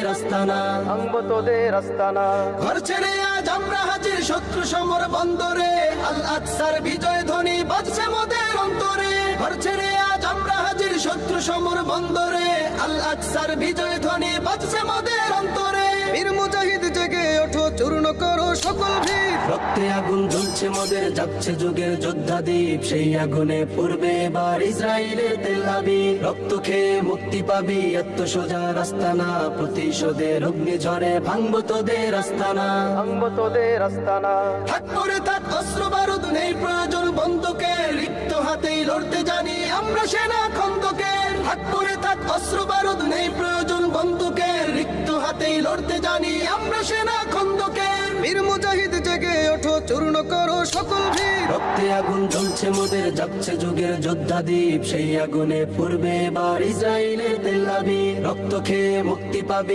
তোদের আস্তানা, ভাঙবো তোদের আস্তানা। ঘর ছেড়ে আজ আমরা হাজির শত্রু সমর বন্দরে, আল আকসার বিজয় ধ্বনি বাজছে মোদের অন্তরে। ঘর ছেড়ে আজ আমরা হাজির শত্রু সমর বন্দরে, আল আকসার বিজয় ধ্বনি বাজছে মোদের অন্তরে। বীর মুজাহিদ জেগে ওঠো, চূর্ণ করো সকল ভিড়। রক্তে আগুন জ্বলছে মোদের, যাচ্ছে যুগের যোদ্ধা দ্বীপ, সেই আগুনে পূর্বে এবার ইসরায়েলের তেল আবিব। রক্ত খেয়ে মুক্তি পাবি, এত সোজা রাস্তা না, প্রতিশোধের অগ্নি ঝরে ভাঙবো তোদের আস্তানা, ভাঙবো তোদের আস্তানা। থাক করে থাক অস্ত্র বারুদ নেই প্রয়োজন বন্দুকের, রিক্ত হাতেই লড়তে জানি আমরা সেনা খন্দকের। থাক করে থাক অস্ত্র বারুদ নেই প্রয়োজন বন্দুকের, রিক্ত হাতেই লড়তে জানি আমরা সেনা খন্দকের। বীর মুজাহিদ জেগে ওঠো, চূর্ণ করো সকল ভিড়। রক্তে আগুন জ্বলছে মোদের, যাচ্ছে যুগের যোদ্ধা দ্বীপ, সেই আগুনে পূর্বে এবার ইসরায়েলের তেল আবিব। রক্ত খেয়ে মুক্তি পাবি,